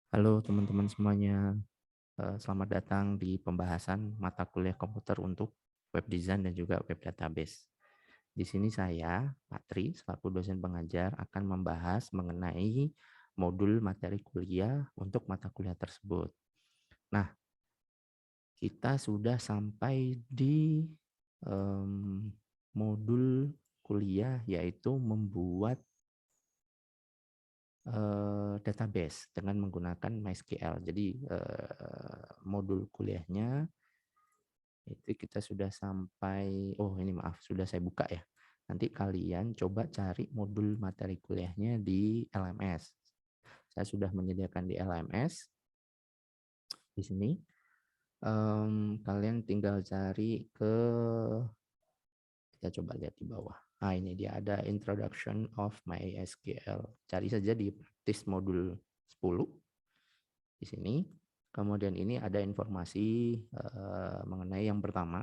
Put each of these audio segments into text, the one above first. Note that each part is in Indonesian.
Halo teman-teman semuanya, selamat datang di pembahasan mata kuliah komputer untuk web design dan juga web database. Di sini saya, Patri, selaku dosen pengajar akan membahas mengenai modul materi kuliah untuk mata kuliah tersebut. Nah, kita sudah sampai di modul kuliah yaitu membuat database dengan menggunakan MySQL. Jadi modul kuliahnya itu kita sudah sampai, oh ini maaf, sudah saya buka ya. Nanti kalian coba cari modul materi kuliahnya di LMS. Saya sudah menyediakan di LMS. Di sini kalian tinggal cari ke, kita coba lihat di bawah. Nah ini dia, ada Introduction of MySQL. Cari saja di praktis modul 10 di sini. Kemudian ini ada informasi mengenai yang pertama,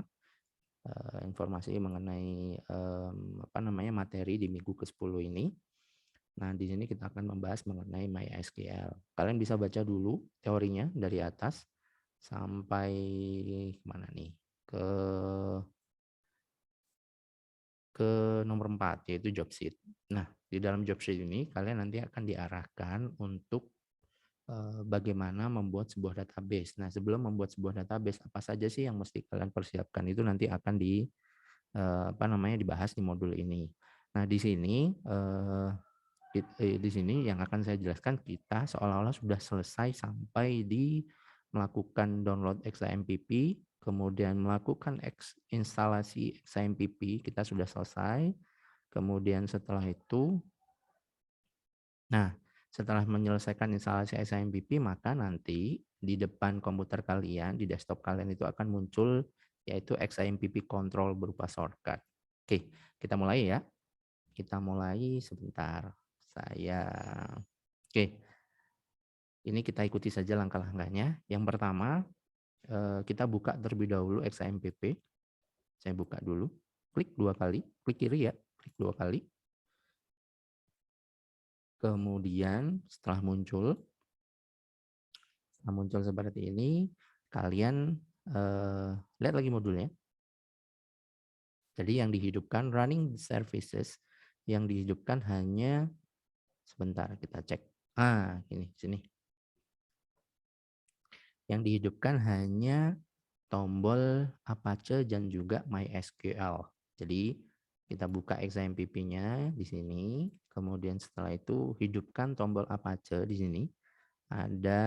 informasi mengenai materi di minggu ke-10 ini. Nah, di sini kita akan membahas mengenai MySQL. Kalian bisa baca dulu teorinya dari atas sampai mana nih? Ke nomor 4 yaitu job sheet. Nah, di dalam job sheet ini kalian nanti akan diarahkan untuk bagaimana membuat sebuah database. Nah, sebelum membuat sebuah database, apa saja sih yang mesti kalian persiapkan itu nanti akan dibahas di modul ini. Nah, di sini yang akan saya jelaskan, kita seolah-olah sudah selesai sampai di melakukan download XAMPP, kemudian melakukan instalasi XAMPP, kita sudah selesai. Kemudian setelah itu, setelah menyelesaikan instalasi XAMPP, maka nanti di depan komputer kalian, di desktop kalian itu akan muncul yaitu XAMPP control berupa shortcut. Oke, kita mulai ya. Kita mulai sebentar. Oke, ini kita ikuti saja langkah-langkahnya. Yang pertama, kita buka terlebih dahulu XAMPP. Saya buka dulu. Klik 2 kali, klik kiri ya, klik 2 kali. Kemudian setelah muncul seperti ini, kalian lihat lagi modulnya. Jadi yang dihidupkan running services, yang dihidupkan hanya, sebentar kita cek. Ini sini. Yang dihidupkan hanya tombol Apache dan juga MySQL. Jadi kita buka XAMPP-nya di sini, kemudian setelah itu hidupkan tombol Apache di sini. Ada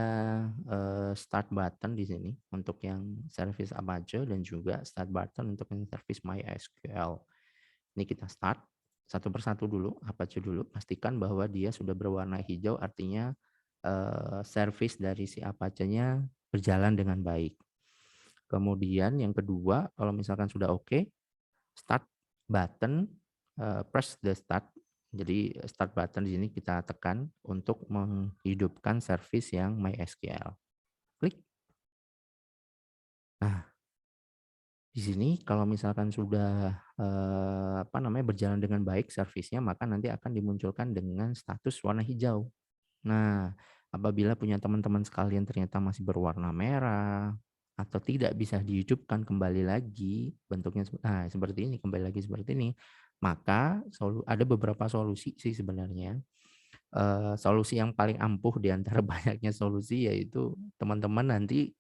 start button di sini untuk yang service Apache dan juga start button untuk yang service MySQL. Ini kita start satu persatu dulu, Apache dulu, pastikan bahwa dia sudah berwarna hijau, artinya service dari si Apache-nya berjalan dengan baik. Kemudian yang kedua, kalau misalkan sudah oke, start button, press the start. Jadi start button di sini kita tekan untuk menghidupkan service yang MySQL. Klik. Nah, di sini kalau misalkan sudah berjalan dengan baik servicenya, maka nanti akan dimunculkan dengan status warna hijau. Nah, apabila punya teman-teman sekalian ternyata masih berwarna merah atau tidak bisa dihidupkan kembali lagi bentuknya seperti ini, kembali lagi seperti ini, maka ada beberapa solusi sih sebenarnya. Solusi yang paling ampuh di antara banyaknya solusi yaitu teman-teman nanti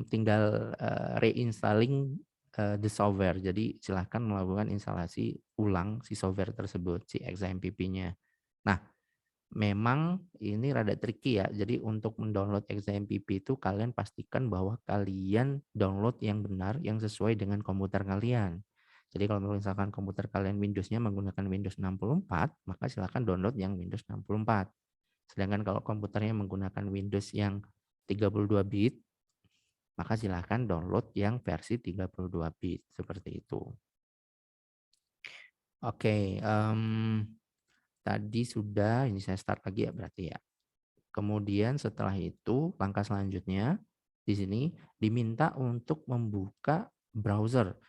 tinggal reinstalling the software. Jadi silahkan melakukan instalasi ulang si software tersebut, si XAMPP-nya. Nah, memang ini rada tricky ya. Jadi untuk mendownload XAMPP itu kalian pastikan bahwa kalian download yang benar, yang sesuai dengan komputer kalian. Jadi kalau misalkan komputer kalian Windows-nya menggunakan Windows 64, maka silakan download yang Windows 64. Sedangkan kalau komputernya menggunakan Windows yang 32 bit, maka silakan download yang versi 32 bit, seperti itu. Oke, tadi sudah, ini saya start lagi ya berarti ya. Kemudian setelah itu langkah selanjutnya di sini diminta untuk membuka browser.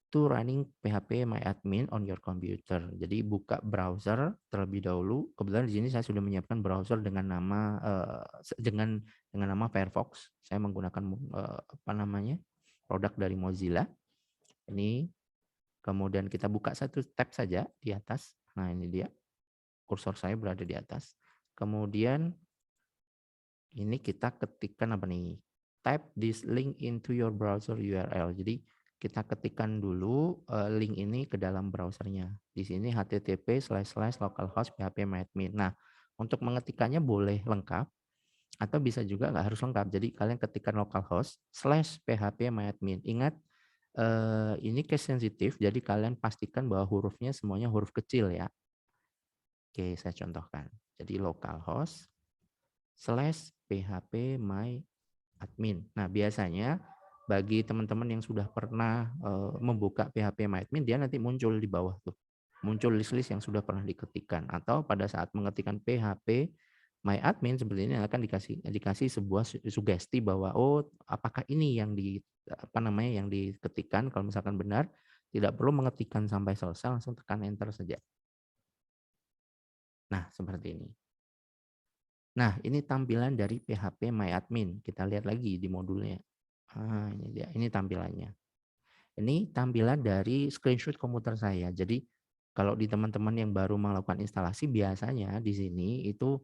to running php-myadmin on your computer. Jadi buka browser terlebih dahulu. Kebetulan di sini saya sudah menyiapkan browser dengan nama dengan nama Firefox. Saya menggunakan produk dari Mozilla. Ini kemudian kita buka satu tab saja di atas. Nah, ini dia. Kursor saya berada di atas. Kemudian ini kita ketikkan apa nih? Type this link into your browser URL. Jadi kita ketikkan dulu link ini ke dalam browsernya. Di sini http://localhost php-myadmin. Nah, untuk mengetikkannya boleh lengkap atau bisa juga nggak harus lengkap. Jadi kalian ketikkan localhost/php-myadmin. Ingat ini case sensitif, jadi kalian pastikan bahwa hurufnya semuanya huruf kecil ya. Oke, saya contohkan. Jadi localhost/php-myadmin. Nah, biasanya bagi teman-teman yang sudah pernah membuka php-myadmin, dia nanti muncul di bawah tuh. Muncul list-list yang sudah pernah diketikkan. Atau pada saat mengetikkan php-myadmin seperti ini akan dikasih sebuah sugesti bahwa apakah ini yang yang diketikkan. Kalau misalkan benar, tidak perlu mengetikkan sampai selesai, langsung tekan enter saja. Nah, seperti ini. Nah, ini tampilan dari php-myadmin. Kita lihat lagi di modulnya. Ini dia. Ini tampilannya. Ini tampilan dari screenshot komputer saya. Jadi, kalau di teman-teman yang baru melakukan instalasi, biasanya di sini itu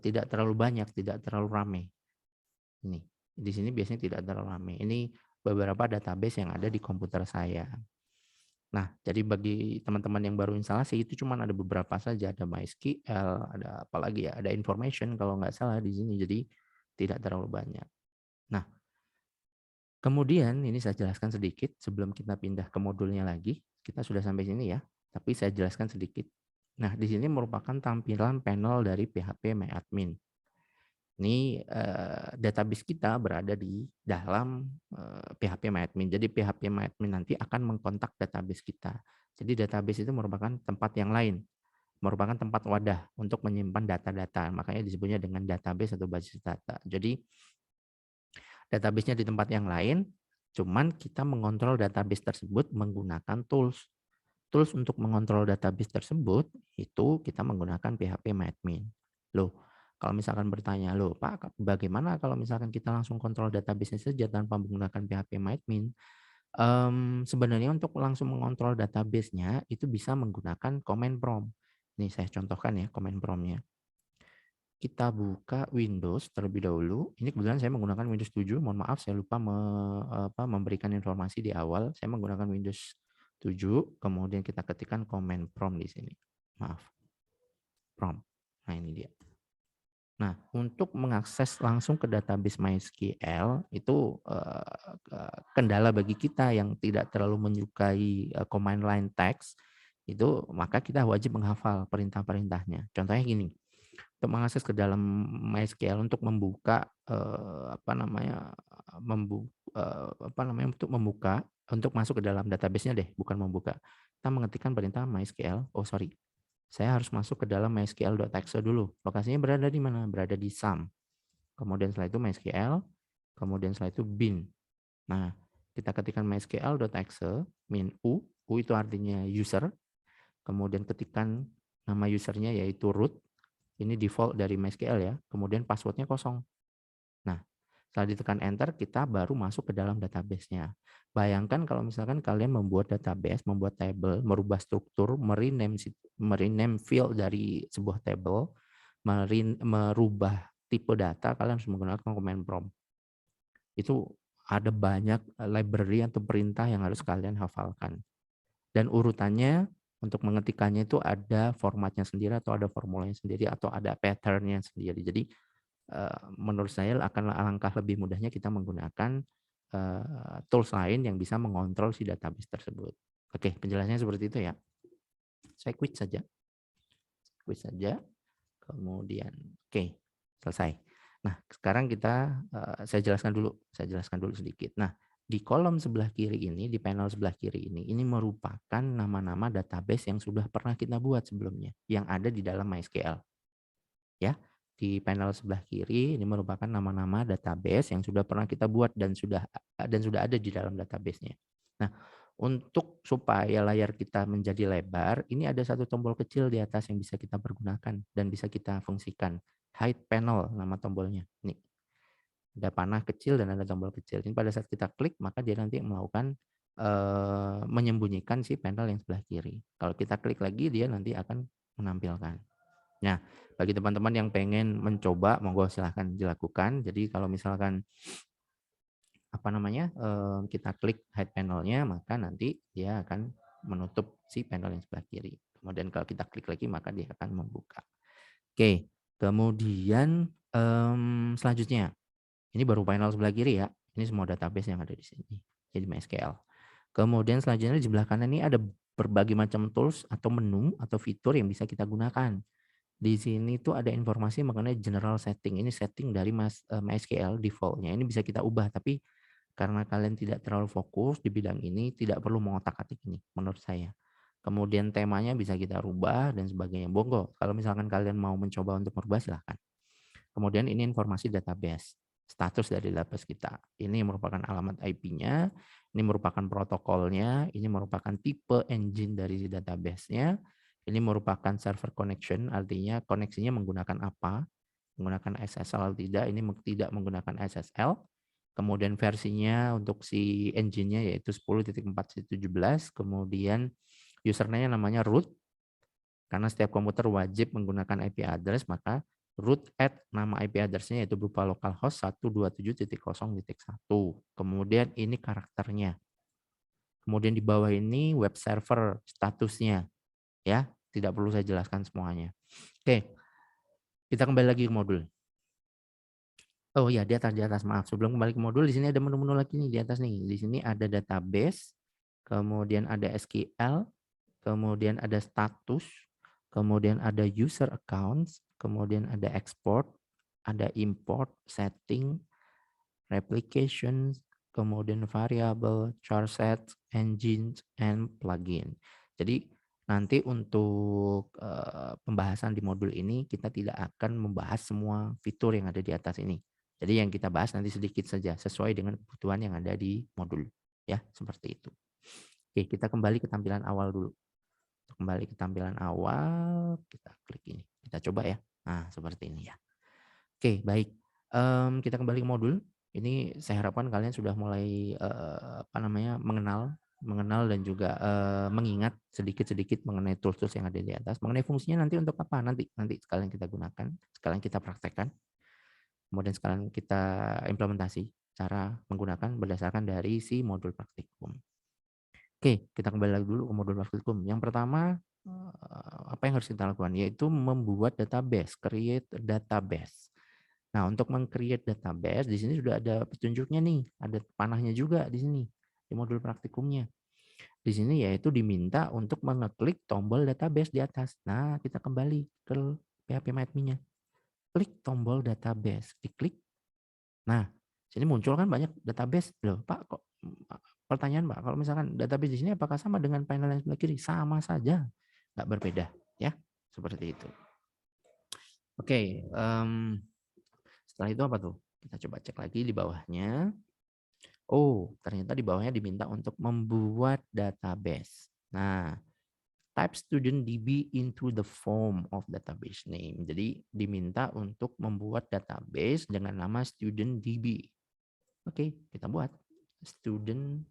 tidak terlalu banyak, tidak terlalu ramai. Ini. Di sini biasanya tidak terlalu ramai. Ini beberapa database yang ada di komputer saya. Nah, jadi bagi teman-teman yang baru instalasi itu cuma ada beberapa saja, ada MySQL, ada apa lagi ya, ada information kalau nggak salah di sini, jadi tidak terlalu banyak. Nah, kemudian ini saya jelaskan sedikit sebelum kita pindah ke modulnya lagi. Kita sudah sampai sini ya, tapi saya jelaskan sedikit. Nah, di sini merupakan tampilan panel dari php-myadmin. Ini database kita berada di dalam php-myadmin. Jadi php-myadmin nanti akan mengkontak database kita. Jadi database itu merupakan tempat yang lain, merupakan tempat wadah untuk menyimpan data-data. Makanya disebutnya dengan database atau basis data. Jadi database-nya di tempat yang lain, cuman kita mengontrol database tersebut menggunakan tools. Tools untuk mengontrol database tersebut itu kita menggunakan php-myadmin. Loh, kalau misalkan bertanya, loh Pak, bagaimana kalau misalkan kita langsung kontrol database-nya saja tanpa menggunakan php-myadmin? Sebenarnya untuk langsung mengontrol database-nya itu bisa menggunakan command prompt. Nih saya contohkan ya command prompt-nya. Kita buka Windows terlebih dahulu. Ini kebetulan saya menggunakan Windows 7. Mohon maaf saya lupa memberikan informasi di awal. Saya menggunakan Windows 7. Kemudian kita ketikkan command prompt di sini. Maaf. Prompt. Nah, ini dia. Nah, untuk mengakses langsung ke database MySQL itu kendala bagi kita yang tidak terlalu menyukai command line text itu, maka kita wajib menghafal perintah-perintahnya. Contohnya gini, untuk mengakses ke dalam MySQL untuk membuka untuk masuk ke dalam database-nya deh, bukan membuka. Kita mengetikkan perintah MySQL. Saya harus masuk ke dalam mysql.exe dulu. Lokasinya berada di mana? Berada di SAM. Kemudian setelah itu MySQL, kemudian setelah itu bin. Nah, kita ketikkan mysql.exe min u itu artinya user. Kemudian ketikkan nama usernya yaitu root. Ini default dari MySQL ya. Kemudian passwordnya kosong. Nah, setelah ditekan enter, kita baru masuk ke dalam database-nya. Bayangkan kalau misalkan kalian membuat database, membuat table, merubah struktur, merename field dari sebuah table, merubah tipe data, kalian harus menggunakan command prompt. Itu ada banyak library atau perintah yang harus kalian hafalkan. Dan urutannya untuk mengetikkannya itu ada formatnya sendiri atau ada formulanya sendiri atau ada pattern-nya sendiri. Jadi menurut saya akan alangkah lebih mudahnya kita menggunakan tools lain yang bisa mengontrol si database tersebut. Oke, penjelasannya seperti itu ya. Saya quit saja. Kemudian, oke, selesai. Nah, sekarang saya jelaskan dulu sedikit. Nah, di kolom sebelah kiri ini, di panel sebelah kiri ini merupakan nama-nama database yang sudah pernah kita buat sebelumnya, yang ada di dalam MySQL. Ya, di panel sebelah kiri ini merupakan nama-nama database yang sudah pernah kita buat dan sudah ada di dalam database-nya. Nah, Untuk supaya layar kita menjadi lebar, ini ada satu tombol kecil di atas yang bisa kita pergunakan dan bisa kita fungsikan. Hide panel nama tombolnya. Nih, ada panah kecil dan ada tombol kecil. Ini pada saat kita klik maka dia nanti melakukan menyembunyikan si panel yang sebelah kiri. Kalau kita klik lagi dia nanti akan menampilkan. Nah, bagi teman-teman yang pengen mencoba, monggo silahkan dilakukan. Jadi kalau misalkan kita klik hide panel-nya, maka nanti dia akan menutup si panel yang sebelah kiri. Kemudian kalau kita klik lagi maka dia akan membuka. Oke, kemudian selanjutnya ini baru panel sebelah kiri ya. Ini semua database yang ada di sini. Jadi MySQL. Kemudian selanjutnya di sebelah kanan ini ada berbagai macam tools atau menu atau fitur yang bisa kita gunakan. Di sini tuh ada informasi mengenai general setting. Ini setting dari MySQL default-nya. Ini bisa kita ubah, tapi karena kalian tidak terlalu fokus di bidang ini, tidak perlu mengotak-atik ini menurut saya. Kemudian temanya bisa kita rubah dan sebagainya. Monggo, kalau misalkan kalian mau mencoba untuk merubah silahkan. Kemudian ini informasi database, status dari database kita. Ini merupakan alamat IP-nya, ini merupakan protokolnya, ini merupakan tipe engine dari database-nya, ini merupakan server connection, artinya koneksinya menggunakan apa, menggunakan SSL atau tidak, ini tidak menggunakan SSL. Kemudian versinya untuk si engine-nya yaitu 10.4.17, kemudian username namanya root, karena setiap komputer wajib menggunakan IP address, maka root at nama IP address-nya yaitu berupa localhost 127.0.1. Kemudian ini karakternya. Kemudian di bawah ini web server statusnya, ya, tidak perlu saya jelaskan semuanya. Oke, kita kembali lagi ke modul. Oh ya, di atas, maaf. Sebelum kembali ke modul, di sini ada menu-menu lagi nih di atas nih. Di sini ada database, kemudian ada SQL, kemudian ada status, kemudian ada user accounts, kemudian ada export, ada import, setting, replication, kemudian variable, char set, engines, and plugin. Jadi nanti untuk pembahasan di modul ini kita tidak akan membahas semua fitur yang ada di atas ini. Jadi yang kita bahas nanti sedikit saja sesuai dengan kebutuhan yang ada di modul. Ya, seperti itu. Oke, kita kembali ke tampilan awal dulu. Kembali ke tampilan awal, kita klik ini. Kita coba ya. Nah, seperti ini ya. Oke, baik. Kita kembali ke modul. Ini saya harapkan kalian sudah mulai mengenal dan juga mengingat sedikit-sedikit mengenai tools-tools yang ada di atas. Mengenai fungsinya nanti untuk apa? Nanti sekalian kita gunakan, sekalian kita praktekkan. Kemudian sekalian kita implementasi cara menggunakan berdasarkan dari si modul praktikum. Oke, kita kembali lagi dulu ke modul praktikum. Yang pertama, apa yang harus kita lakukan? Yaitu membuat database, create database. Nah, untuk meng-create database, di sini sudah ada petunjuknya nih, ada panahnya juga di sini, di modul praktikumnya. Di sini yaitu diminta untuk mengeklik tombol database di atas. Nah, kita kembali ke PHP-MyAdmin-nya. Klik tombol database, diklik. Nah, sini muncul kan banyak database. Loh, Pak, kok pertanyaan Pak, kalau misalkan database di sini apakah sama dengan panel yang sebelah kiri? Sama saja, nggak berbeda, ya, seperti itu. Oke, setelah itu apa tuh? Kita coba cek lagi di bawahnya. Oh, ternyata di bawahnya diminta untuk membuat database. Nah, type student DB into the form of database name. Jadi diminta untuk membuat database dengan nama student DB. Oke, kita buat student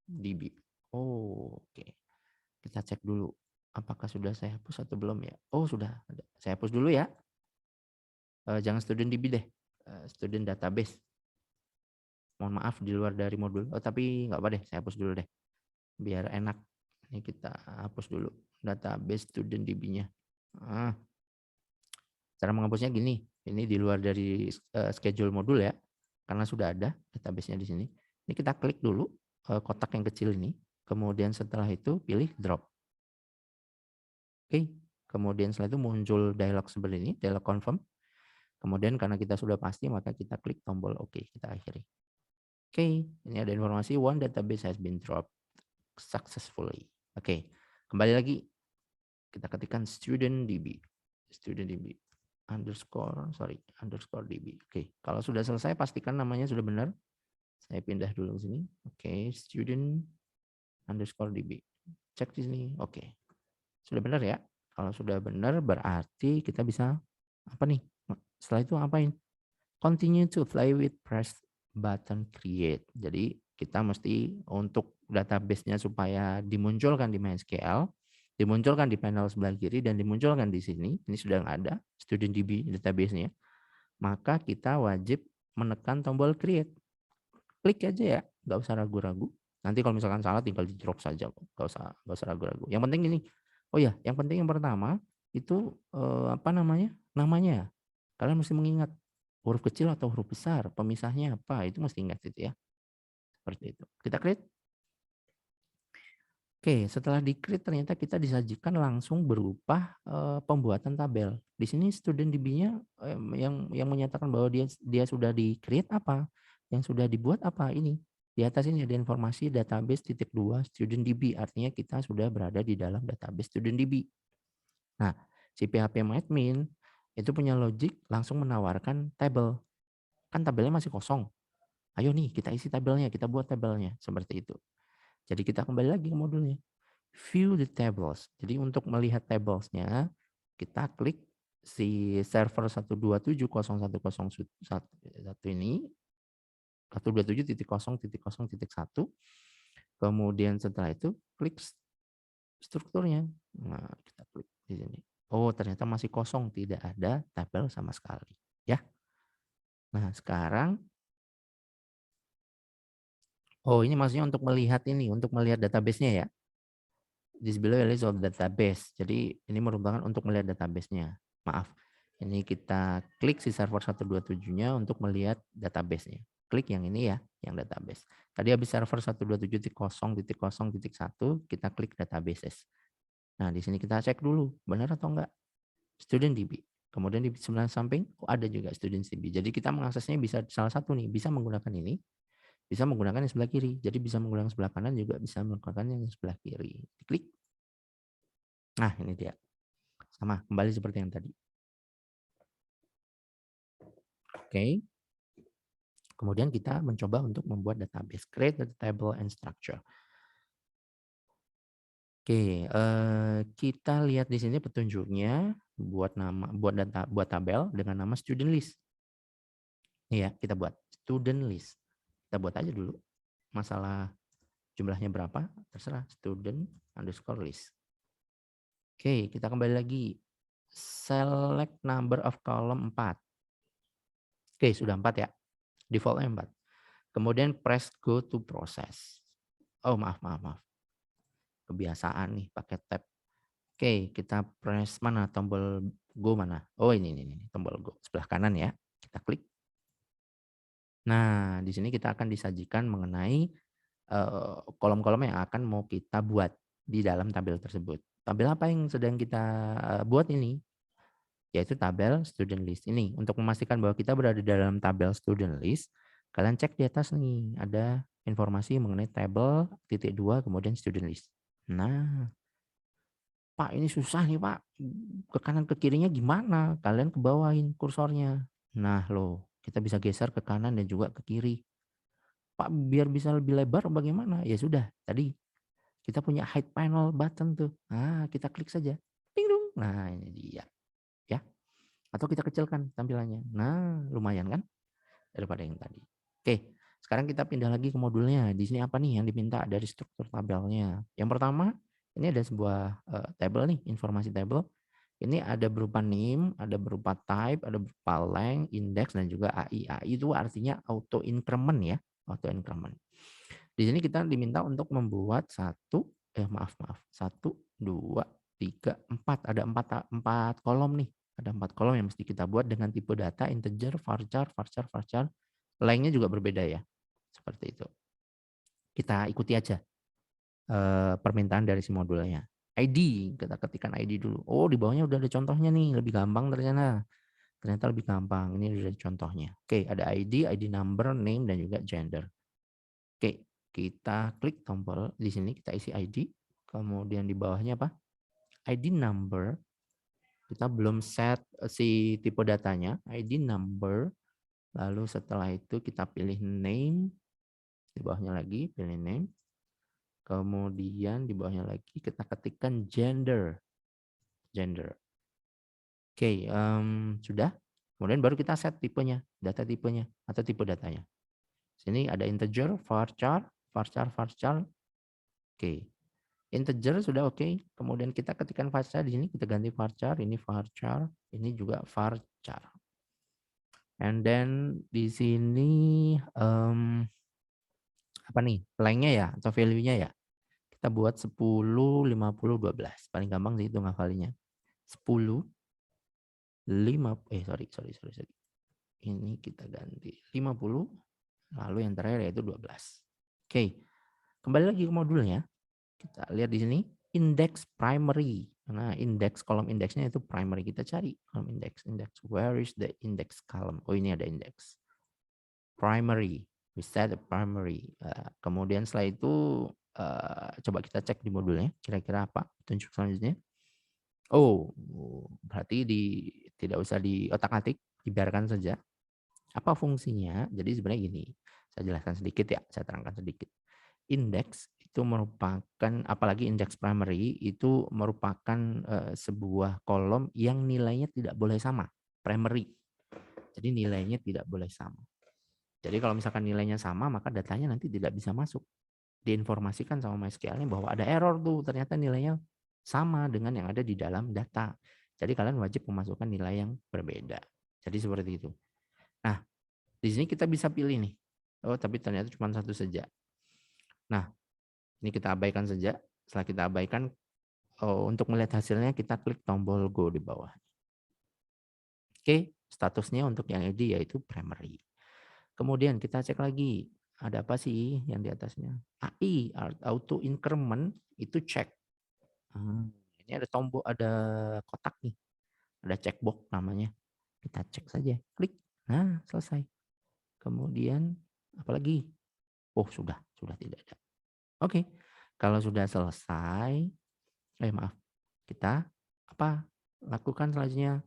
DB. Oh, oke. Kita cek dulu apakah sudah saya hapus atau belum ya. Oh, sudah. Saya hapus dulu ya. Jangan student DB deh. Student database. Mohon maaf di luar dari modul. Oh, tapi nggak apa deh, saya hapus dulu deh. Biar enak. Ini kita hapus dulu database student DB-nya. Cara menghapusnya gini. Ini di luar dari schedule modul ya. Karena sudah ada database-nya di sini. Ini kita klik dulu kotak yang kecil ini. Kemudian setelah itu pilih drop. Oke. Kemudian setelah itu muncul dialog seperti ini, dialog confirm. Kemudian karena kita sudah pasti maka kita klik tombol OK, kita akhiri. Oke, ini ada informasi one database has been dropped successfully. Oke, kembali lagi kita ketikkan student DB underscore DB. Oke, kalau sudah selesai pastikan namanya sudah benar. Saya pindah dulu ke sini. Oke, student _db. Cek di sini. Oke. Sudah benar ya? Kalau sudah benar berarti kita bisa apa nih? Setelah itu ngapain? Continue to play with press button create. Jadi kita mesti untuk database-nya supaya dimunculkan di MySQL, dimunculkan di panel sebelah kiri dan dimunculkan di sini. Ini sudah ada StudentDB database-nya. Maka kita wajib menekan tombol create. Klik aja ya, nggak usah ragu-ragu. Nanti kalau misalkan salah tinggal di drop saja, nggak usah ragu-ragu. Yang penting ini, oh ya, yang penting yang pertama itu apa namanya? Namanya. Kalian mesti mengingat huruf kecil atau huruf besar, pemisahnya apa, itu mesti ingat itu ya. Seperti itu. Kita create. Oke, setelah di-create ternyata kita disajikan langsung berupa pembuatan tabel. Di sini StudentDB-nya yang menyatakan bahwa dia sudah di-create apa, yang sudah dibuat apa ini. Di atas ini ada informasi database _2 StudentDB, artinya kita sudah berada di dalam database StudentDB. Nah, si phpMyAdmin itu punya logic langsung menawarkan tabel. Kan tabelnya masih kosong. Ayo nih kita isi tabelnya, kita buat tabelnya, seperti itu. Jadi kita kembali lagi ke modulnya. View the tables. Jadi untuk melihat tablesnya, kita klik si server 127.01.01 ini, 127.0.0.1. Kemudian setelah itu klik strukturnya. Nah, kita klik di sini. Oh, ternyata masih kosong, tidak ada tabel sama sekali. Ya. Nah, sekarang, oh ini maksudnya untuk melihat ini, untuk melihat database-nya ya. This below a list of database. Jadi ini merupakan untuk melihat database-nya. Maaf. Ini kita klik si server 127-nya untuk melihat database-nya. Klik yang ini ya, yang database. Tadi habis server 127.0.0.1, kita klik databases. Nah, di sini kita cek dulu, benar atau enggak? StudentDB. Kemudian di sebelah samping ada juga StudentDB. Jadi kita mengaksesnya bisa salah satu nih, bisa menggunakan ini, bisa menggunakan yang sebelah kiri. Jadi bisa menggunakan sebelah kanan juga bisa menggunakan yang sebelah kiri. Klik. Nah, ini dia. Sama, kembali seperti yang tadi. Oke. Kemudian kita mencoba untuk membuat database, create the table and structure. Oke, kita lihat di sini petunjuknya buat tabel dengan nama student list. Nih ya, kita buat student list. Kita buat aja dulu. Masalah jumlahnya berapa, terserah student_list. Oke, kita kembali lagi. Select number of column 4. Oke, sudah 4 ya. Defaultnya 4. Kemudian press go to process. Oh, maaf. Kebiasaan nih pakai tab. Oke, kita press mana tombol go mana? Oh, ini tombol go sebelah kanan ya. Kita klik. Nah, di sini kita akan disajikan mengenai kolom-kolom yang akan mau kita buat di dalam tabel tersebut. Tabel apa yang sedang kita buat ini? Yaitu tabel student list ini. Untuk memastikan bahwa kita berada di dalam tabel student list, kalian cek di atas nih, ada informasi mengenai tabel _2 kemudian student list. Nah, Pak ini susah nih Pak, ke kanan ke kirinya gimana? Kalian ke bawahin kursornya. Nah loh, kita bisa geser ke kanan dan juga ke kiri. Pak biar bisa lebih lebar bagaimana? Ya sudah, tadi kita punya hide panel button tuh. Nah, kita klik saja. Ding dong. Nah, ini dia. Ya. Atau kita kecilkan tampilannya. Nah, lumayan kan daripada yang tadi. Oke, sekarang kita pindah lagi ke modulnya. Di sini apa nih yang diminta dari struktur tabelnya? Yang pertama, ini ada sebuah table nih, informasi table. Ini ada berupa name, ada berupa type, ada berupa length, index, dan juga AI. AI itu artinya auto increment ya, auto increment. Di sini kita diminta untuk membuat satu, dua, tiga, empat. Ada empat kolom nih. Ada 4 kolom yang mesti kita buat dengan tipe data integer, varchar. Length-nya juga berbeda ya. Seperti itu. Kita ikuti aja permintaan dari si modulnya. ID, kita ketikkan ID dulu. Oh, di bawahnya udah ada contohnya nih, lebih gampang ternyata. Ternyata lebih gampang. Ini udah ada contohnya. Oke, ada ID number, name, dan juga gender. Oke, kita klik tombol di sini, kita isi ID. Kemudian di bawahnya apa? ID number. Kita belum set si tipe datanya, ID number. Lalu setelah itu kita pilih name. Di bawahnya lagi pilih name. Kemudian di bawahnya lagi kita ketikkan gender. Oke, sudah. Kemudian baru kita set tipenya, data tipenya atau tipe datanya. Sini ada integer, varchar. Oke. Integer sudah oke. Kemudian kita ketikkan varchar di sini, kita ganti varchar, ini juga varchar. And then di sini apa nih? Lengthnya ya atau value-nya ya. Kita buat 10, 50, 12. Paling gampang sih itu ngafalinya. 10, 5, sorry. Ini kita ganti 50, lalu yang terakhir yaitu 12. Oke, kembali lagi ke modulnya. Kita lihat di sini, index primary. Nah, kolom indeksnya itu primary. Kita cari kolom index. Where is the index column? Oh, ini ada index. Primary. We set the primary. Kemudian setelah itu, coba kita cek di modulnya. Kira-kira apa petunjuk selanjutnya. Oh, berarti tidak usah diotak-atik, dibiarkan saja. Apa fungsinya? Jadi sebenarnya gini, saya jelaskan sedikit ya, saya terangkan sedikit. Indeks itu merupakan, apalagi indeks primary, itu merupakan sebuah kolom yang nilainya tidak boleh sama, primary. Jadi nilainya tidak boleh sama. Jadi kalau misalkan nilainya sama, maka datanya nanti tidak bisa masuk. Diinformasikan sama MySQL-nya bahwa ada error tuh, ternyata nilainya sama dengan yang ada di dalam data. Jadi kalian wajib memasukkan nilai yang berbeda. Jadi seperti itu. Nah, di sini kita bisa pilih nih. Oh, tapi ternyata cuma satu saja. Nah, ini kita abaikan saja. Setelah kita abaikan, untuk melihat hasilnya kita klik tombol Go di bawah. Oke, statusnya untuk yang ID yaitu primary. Kemudian kita cek lagi, ada apa sih yang di atasnya? AI, auto increment, itu cek. Ini ada tombol, ada kotak nih. Ada checkbox namanya. Kita cek saja, klik. Nah, selesai. Kemudian apalagi? Oh, sudah tidak ada. Oke. Kalau sudah selesai, maaf. Kita lakukan selanjutnya?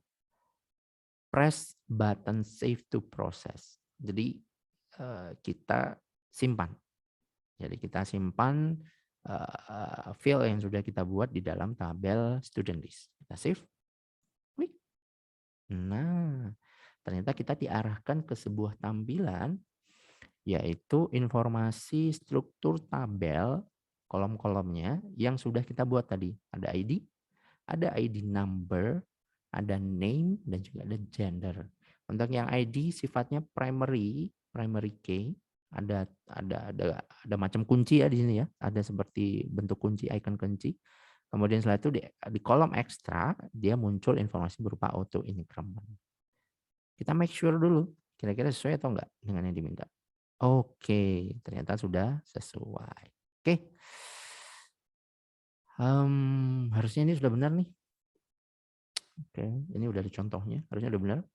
Press button save to process. Jadi kita simpan. Jadi kita simpan file yang sudah kita buat di dalam tabel student list. Kita save. Klik. Nah, ternyata kita diarahkan ke sebuah tampilan, yaitu informasi struktur tabel kolom-kolomnya yang sudah kita buat tadi. Ada ID number, ada name, dan juga ada gender. Untuk yang ID sifatnya primary key, ada macam kunci ya di sini ya, ada seperti bentuk kunci, icon kunci. Kemudian setelah itu di kolom ekstra dia muncul informasi berupa auto increment. Kita make sure dulu kira-kira sesuai atau enggak dengan yang diminta. Oke, ternyata sudah sesuai. Oke. Harusnya ini sudah benar nih. Oke, ini udah ada contohnya, harusnya udah benar.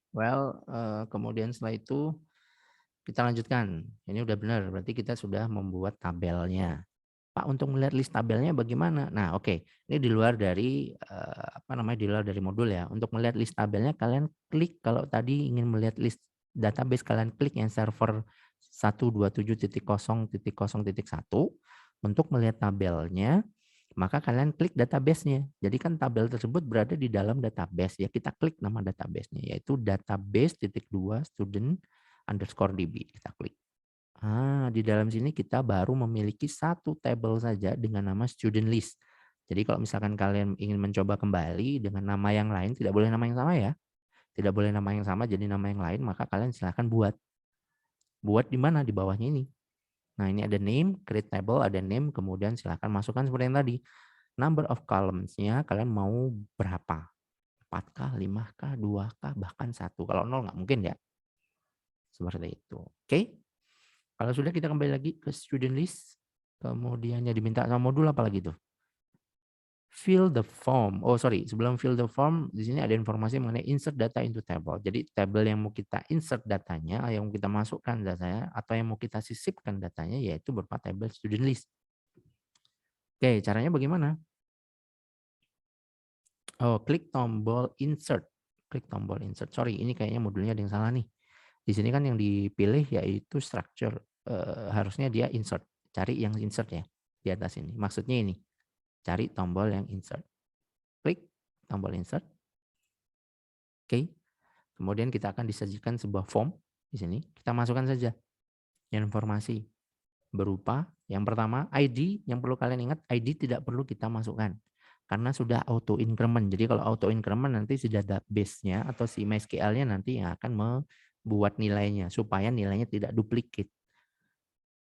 Well, kemudian setelah itu kita lanjutkan. Ini udah benar, berarti kita sudah membuat tabelnya. Pak, untuk melihat list tabelnya bagaimana? Nah, oke. Ini di luar dari di luar dari modul ya. Untuk melihat list tabelnya kalian klik, kalau tadi ingin melihat list database kalian klik yang server 127.0.0.1 untuk melihat tabelnya, maka kalian klik database-nya. Jadi kan tabel tersebut berada di dalam database ya. Kita klik nama database-nya yaitu database.2 student_db. Kita klik. Di dalam sini kita baru memiliki satu table saja dengan nama student list. Jadi kalau misalkan kalian ingin mencoba kembali dengan nama yang lain, tidak boleh nama yang sama ya. Tidak boleh nama yang sama jadi nama yang lain, maka kalian silahkan buat. Buat di mana? Di bawahnya ini. Nah, ini ada name, create table, ada name, kemudian silahkan masukkan seperti yang tadi. Number of columns-nya kalian mau berapa? 4K, 5K, 2K, bahkan 1. Kalau 0 nggak mungkin ya. Seperti itu. Oke. Kalau sudah kita kembali lagi ke student list. Kemudian yang diminta sama modul apa lagi tuh? Fill the form. Oh sorry, sebelum fill the form, di sini ada informasi mengenai insert data into table. Jadi table yang mau kita insert datanya, yang mau kita masukkan datanya, atau yang mau kita sisipkan datanya, yaitu berupa table student list. Oke, caranya bagaimana? Oh, klik tombol insert. Klik tombol insert. Sorry, ini kayaknya modulnya ada yang salah nih. Di sini kan yang dipilih yaitu structure. Harusnya dia insert. cari yang insert ya di atas ini. Maksudnya ini, cari tombol yang insert. Klik tombol insert. Oke. Kemudian kita akan disajikan sebuah form di sini. Kita masukkan saja informasi berupa yang pertama ID. Yang perlu kalian ingat, ID tidak perlu kita masukkan karena sudah auto increment. Jadi kalau auto increment nanti si database-nya atau si MySQL-nya nanti yang akan membuat nilainya supaya nilainya tidak duplicate.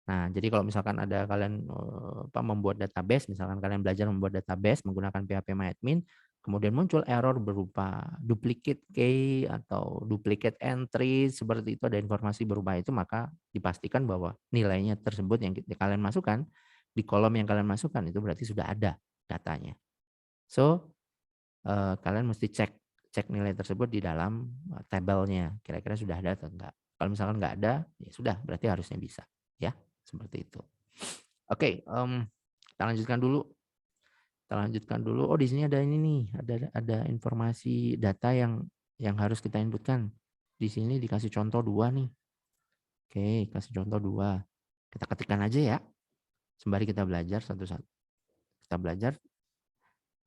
Nah, jadi kalau misalkan ada kalian membuat database, misalkan kalian belajar membuat database menggunakan PHP-MyAdmin, kemudian muncul error berupa duplicate key atau duplicate entry, seperti itu ada informasi berupa itu, maka dipastikan bahwa nilainya tersebut yang kalian masukkan, di kolom yang kalian masukkan itu berarti sudah ada datanya. So, kalian mesti cek nilai tersebut di dalam tabelnya, kira-kira sudah ada atau enggak. Kalau misalkan enggak ada, ya sudah, berarti harusnya bisa. Ya, seperti itu. Oke, kita lanjutkan dulu. Oh, di sini ada ini nih, ada informasi data yang harus kita inputkan. Di sini dikasih contoh 2 nih. Oke, kasih contoh 2. Kita ketikkan aja ya. Sembari kita belajar satu-satu. Kita belajar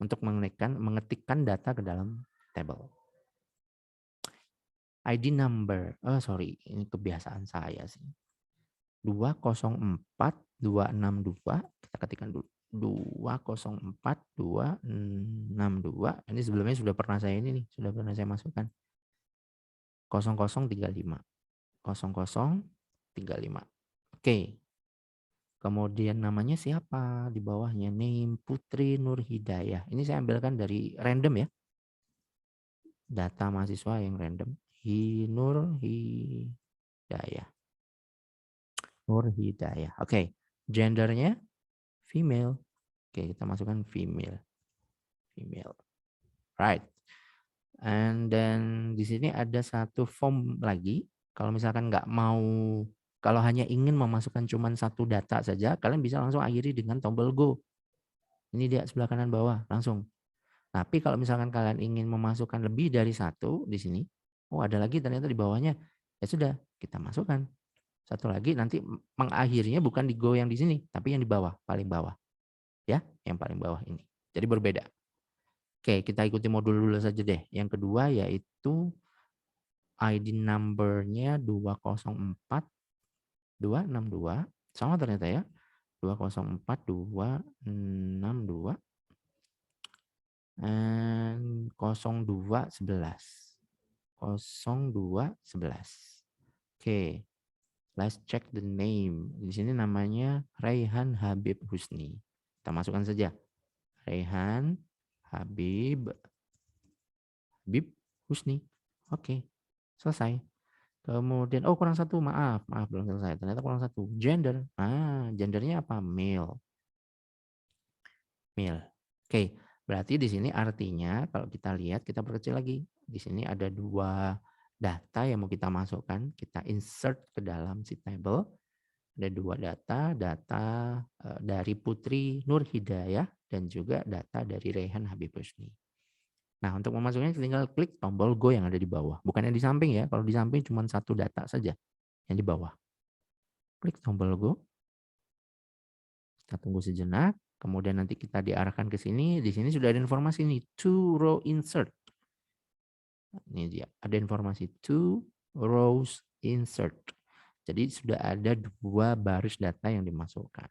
untuk mengetikkan data ke dalam table. ID number. Oh, sorry, ini kebiasaan saya sih. 204262, kita ketikkan dulu. 204262. Ini sebelumnya sudah pernah saya masukkan. 0035. 0035. Oke. Kemudian namanya siapa di bawahnya? Name Putri Nur Hidayah. Ini saya ambilkan dari random ya. Data mahasiswa yang random. Nur Hidayah. Nur Hidayah. Oke. Gendernya female. Oke, kita masukkan female. Right. And then di sini ada satu form lagi. Kalau misalkan kalau hanya ingin memasukkan cuma satu data saja, kalian bisa langsung akhiri dengan tombol go. Ini dia sebelah kanan bawah, langsung. Tapi kalau misalkan kalian ingin memasukkan lebih dari satu di sini, oh ada lagi ternyata di bawahnya, ya sudah, kita masukkan. Satu lagi nanti mengakhirinya bukan di go yang di sini, tapi yang di bawah, paling bawah. Ya, yang paling bawah ini. Jadi berbeda. Oke, kita ikuti modul dulu saja deh. Yang kedua yaitu ID number-nya 204262. Sama ternyata ya. 204262 and 0211. 0211. Oke. Let's check the name. Di sini namanya Raihan Habib Husni. Kita masukkan saja. Raihan Habib Husni. Oke, selesai. Kemudian, oh kurang satu, maaf belum selesai. Ternyata kurang satu. Gender. Gendernya apa? Male. Oke, berarti di sini artinya kalau kita lihat, kita perkecil lagi. Di sini ada 2 data yang mau kita masukkan. Kita insert ke dalam si table. Ada 2 data dari Putri Nur Hidayah dan juga data dari Raihan Habib Husni. Nah, untuk memasukkannya tinggal klik tombol go yang ada di bawah. Bukan yang di samping ya. Kalau di samping cuma satu data saja yang di bawah. Klik tombol go. Kita tunggu sejenak. Kemudian nanti kita diarahkan ke sini. Di sini sudah ada informasi nih. To row insert. Ini dia. Ada informasi to rows insert. Jadi sudah ada 2 baris data yang dimasukkan.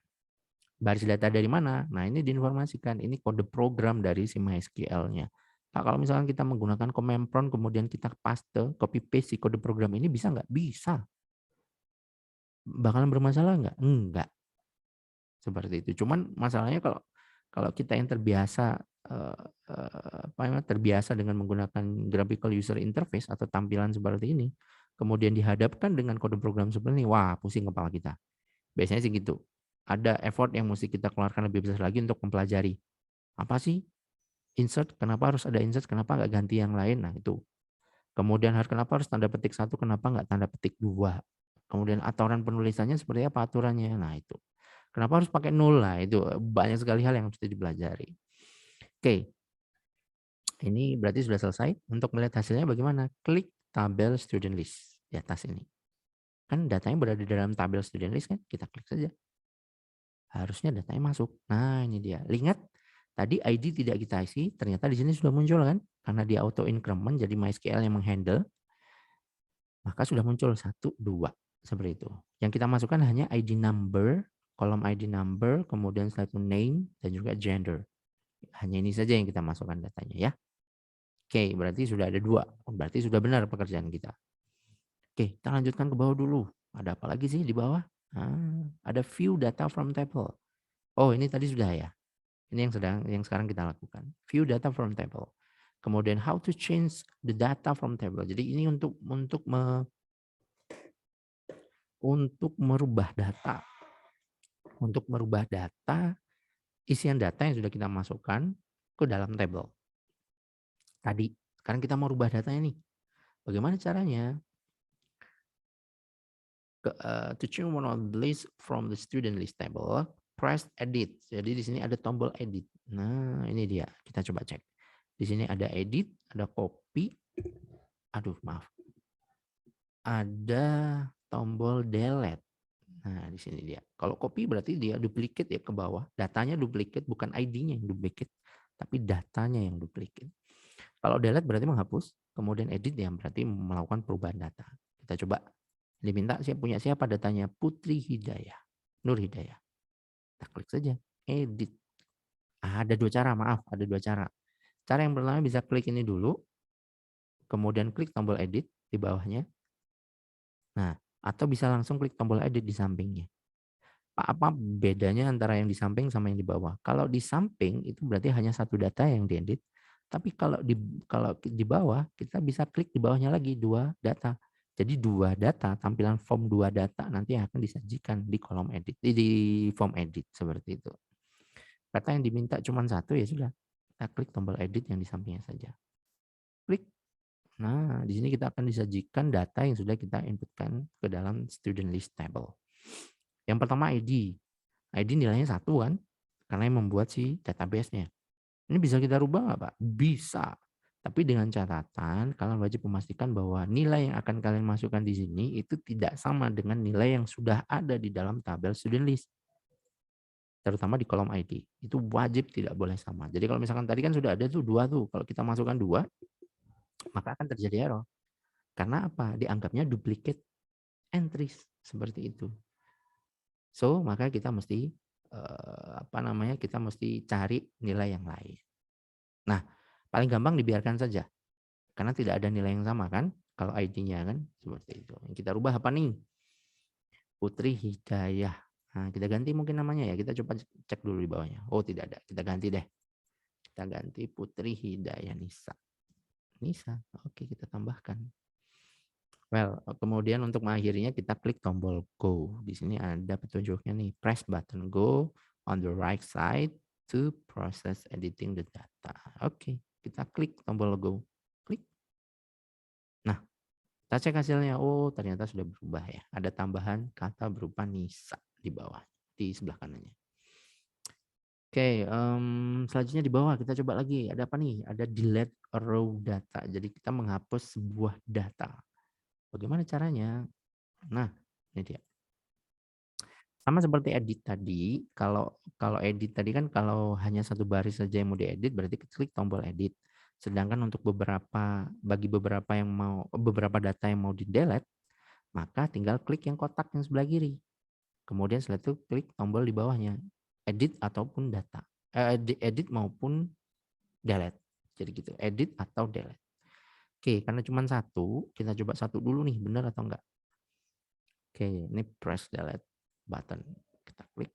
Baris data dari mana? Nah, ini diinformasikan. Ini kode program dari si MySQL-nya. Nah, kalau misalkan kita menggunakan command prompt, kemudian kita paste, copy paste si kode program ini, bisa nggak? Bisa. Bakalan bermasalah nggak? Enggak. Seperti itu. Cuman masalahnya kalau kita yang terbiasa dengan menggunakan graphical user interface atau tampilan seperti ini, kemudian dihadapkan dengan kode program seperti ini, wah pusing kepala kita. Biasanya sih gitu. Ada effort yang mesti kita keluarkan lebih besar lagi untuk mempelajari. Apa sih insert? Kenapa harus ada insert? Kenapa nggak ganti yang lain? Nah itu. Kemudian kenapa harus tanda petik 1? Kenapa nggak tanda petik 2? Kemudian aturan penulisannya seperti apa aturannya? Nah itu. Kenapa harus pakai 0? Nah itu banyak sekali hal yang mesti dipelajari. Oke. Ini berarti sudah selesai. Untuk melihat hasilnya bagaimana? Klik tabel student list di atas ini. Kan datanya berada di dalam tabel student list kan? Kita klik saja. harusnya datanya masuk. Nah, ini dia. Ingat tadi ID tidak kita isi, ternyata di sini sudah muncul kan? Karena dia auto increment, jadi MySQL yang menghandle, maka sudah muncul 1, 2 seperti itu. Yang kita masukkan hanya ID number, kolom ID number, kemudian setelah itu name dan juga gender. Hanya ini saja yang kita masukkan datanya ya. Oke, berarti sudah ada 2. Berarti sudah benar pekerjaan kita. Oke, kita lanjutkan ke bawah dulu. Ada apa lagi sih di bawah? Ada view data from table. Oh, ini tadi sudah ya. Ini yang sekarang kita lakukan. View data from table. Kemudian how to change the data from table. Jadi ini untuk merubah data. Untuk merubah data, isian data yang sudah kita masukkan ke dalam table. Tadi, sekarang kita mau rubah datanya nih. Bagaimana caranya? To change one of the list from the student list table, press edit. Jadi di sini ada tombol edit. Nah, ini dia. Kita coba cek. Di sini ada edit, ada copy. Aduh, maaf. Ada tombol delete. Nah, di sini dia. Kalau copy berarti dia duplicate ya ke bawah. Datanya duplicate, bukan ID-nya yang duplicate, tapi datanya yang duplicate. Kalau delete berarti menghapus, kemudian edit yang berarti melakukan perubahan data. Kita coba. Diminta punya siapa datanya? Putri Hidayah, Nur Hidayah. Kita klik saja, edit. Ada 2 cara, maaf, ada 2 cara. Cara yang pertama bisa klik ini dulu, kemudian klik tombol edit di bawahnya. Nah, atau bisa langsung klik tombol edit di sampingnya. Apa bedanya antara yang di samping sama yang di bawah? Kalau di samping itu berarti hanya satu data yang diedit, tapi kalau di bawah kita bisa klik di bawahnya lagi 2 data. Jadi 2 data, tampilan form 2 data nanti akan disajikan di kolom edit, di form edit seperti itu. Kata yang diminta cuma 1 ya sudah. Kita klik tombol edit yang di sampingnya saja. Klik. Nah, di sini kita akan disajikan data yang sudah kita inputkan ke dalam student list table. Yang pertama ID. ID nilainya 1 kan? Karena yang membuat si database-nya. Ini bisa kita rubah nggak Pak? Bisa. Tapi dengan catatan, kalian wajib memastikan bahwa nilai yang akan kalian masukkan di sini itu tidak sama dengan nilai yang sudah ada di dalam tabel student list. Terutama di kolom ID. Itu wajib tidak boleh sama. Jadi kalau misalkan tadi kan sudah ada tuh 2 tuh. Kalau kita masukkan 2, maka akan terjadi error. Karena apa? Dianggapnya duplicate entries. Seperti itu. So, maka kita mesti kita mesti cari nilai yang lain. Nah, paling gampang dibiarkan saja. Karena tidak ada nilai yang sama kan? Kalau ID-nya kan seperti itu. Yang kita rubah apa nih? Putri Hidayah. Nah, kita ganti mungkin namanya ya. Kita coba cek dulu di bawahnya. Oh, tidak ada. Kita ganti deh. Kita ganti Putri Hidayah Nisa. Nisa. Oke, kita tambahkan. Well, kemudian untuk mengakhirinya kita klik tombol go. Di sini ada petunjuknya nih. Press button go on the right side to process editing the data. Oke, kita klik tombol go. Klik. Nah, kita cek hasilnya. Oh, ternyata sudah berubah ya. Ada tambahan kata berupa Nisa di bawah, di sebelah kanannya. Oke, selanjutnya di bawah kita coba lagi. Ada apa nih? Ada delete raw data. Jadi kita menghapus sebuah data. Bagaimana caranya? Nah, ini dia. Sama seperti edit tadi, kalau edit tadi kan kalau hanya satu baris saja yang mau diedit berarti klik tombol edit. Sedangkan untuk beberapa data yang mau di-delete, maka tinggal klik yang kotak yang sebelah kiri. Kemudian setelah itu klik tombol di bawahnya, edit ataupun data. Edit maupun delete. Jadi gitu, edit atau delete. Oke, karena cuma 1, kita coba 1 dulu nih, benar atau enggak. Oke, ini press delete button. Kita klik.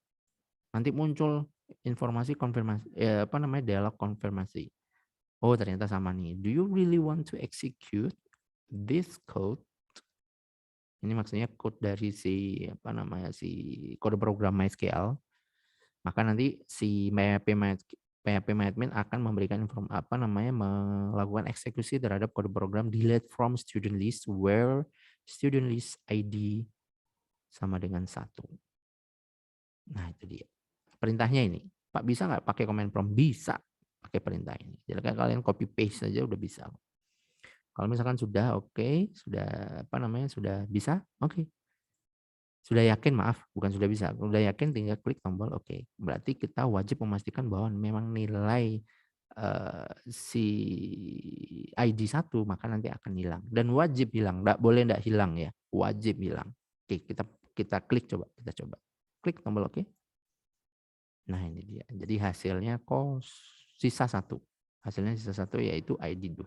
Nanti muncul informasi konfirmasi, dialog konfirmasi. Oh, ternyata sama nih. Do you really want to execute this code? Ini maksudnya code dari si kode program MySQL. Maka nanti si PHP-admin akan memberikan melakukan eksekusi terhadap kode program delete from student list where student list ID sama dengan 1. Nah, itu dia. Perintahnya ini. Pak, bisa nggak pakai command prompt? Bisa pakai perintah ini. Jadi kalian copy paste saja udah bisa. Kalau misalkan sudah oke, sudah sudah bisa, oke. Sudah yakin, maaf, bukan sudah bisa, udah yakin tinggal klik tombol oke. Berarti kita wajib memastikan bahwa memang nilai, si ID 1 maka nanti akan hilang dan wajib hilang, nggak boleh nggak hilang ya, wajib hilang. Oke, kita klik coba, kita coba. Klik tombol oke. Nah ini dia, jadi hasilnya sisa satu, hasilnya sisa satu yaitu ID 2.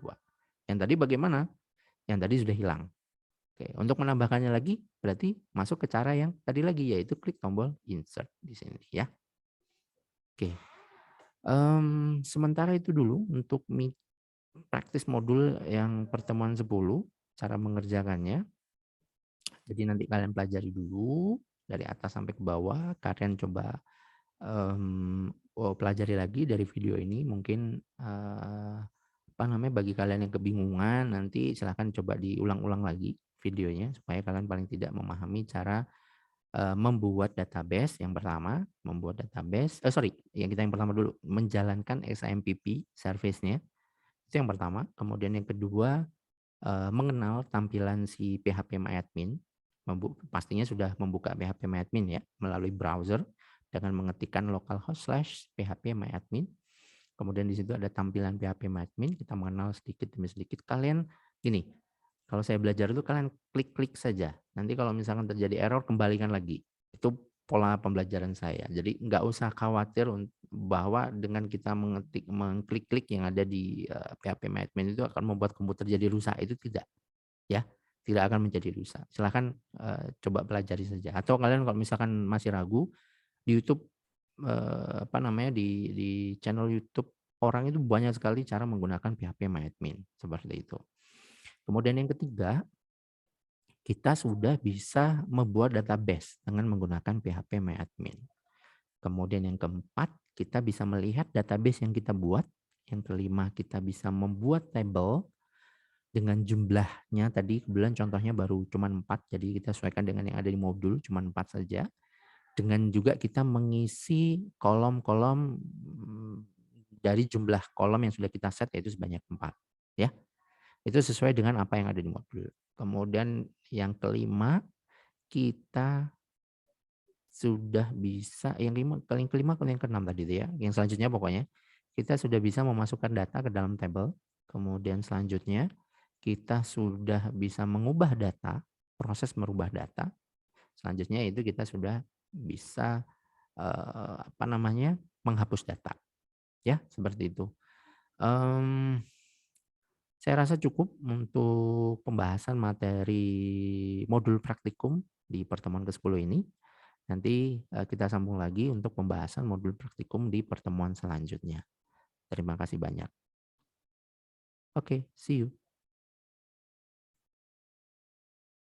Yang tadi bagaimana? Yang tadi sudah hilang. Oke, untuk menambahkannya lagi berarti masuk ke cara yang tadi lagi yaitu klik tombol insert di sini ya. Oke, sementara itu dulu untuk praktis modul yang pertemuan 10 cara mengerjakannya. Jadi nanti kalian pelajari dulu dari atas sampai ke bawah, kalian coba, pelajari lagi dari video ini mungkin, apa namanya, bagi kalian yang kebingungan nanti silahkan coba diulang-ulang lagi videonya supaya kalian paling tidak memahami cara, membuat database yang pertama, membuat database sorry, yang pertama dulu, menjalankan SAMPP service-nya, itu yang pertama. Kemudian yang kedua, mengenal tampilan si PHP-MyAdmin, pastinya sudah membuka PHP-MyAdmin ya, melalui browser dengan mengetikkan localhost/php-myadmin. Kemudian di situ ada tampilan PHP-MyAdmin, kita mengenal sedikit demi sedikit. Kalian gini, kalau saya belajar itu kalian klik-klik saja. Nanti kalau misalkan terjadi error kembalikan lagi. Itu pola pembelajaran saya. Jadi nggak usah khawatir bahwa dengan kita mengklik-klik yang ada di PHP-MyAdmin itu akan membuat komputer jadi rusak. Itu tidak, ya. Tidak akan menjadi rusak. Silahkan coba pelajari saja. Atau kalian kalau misalkan masih ragu, di YouTube, apa namanya, di channel YouTube orang itu banyak sekali cara menggunakan PHP-MyAdmin, seperti itu. Kemudian yang ketiga, kita sudah bisa membuat database dengan menggunakan PHP-MyAdmin. Kemudian yang keempat, kita bisa melihat database yang kita buat. Yang kelima, kita bisa membuat table dengan jumlahnya tadi, kebetulan contohnya baru cuma 4, jadi kita sesuaikan dengan yang ada di modul, cuma 4 saja. Dengan juga kita mengisi kolom-kolom dari jumlah kolom yang sudah kita set yaitu sebanyak 4, ya. Itu sesuai dengan apa yang ada di modul. Kemudian yang kelima, kita sudah bisa yang kelima atau yang keenam tadi itu ya, yang selanjutnya pokoknya, kita sudah bisa memasukkan data ke dalam table. Kemudian selanjutnya, kita sudah bisa mengubah data, proses merubah data. Selanjutnya itu kita sudah bisa, apa namanya, menghapus data, ya seperti itu. Mmm, saya rasa cukup untuk pembahasan materi modul praktikum di pertemuan ke-10 ini. Nanti, kita sambung lagi untuk pembahasan modul praktikum di pertemuan selanjutnya. Terima kasih banyak. Oke, see you.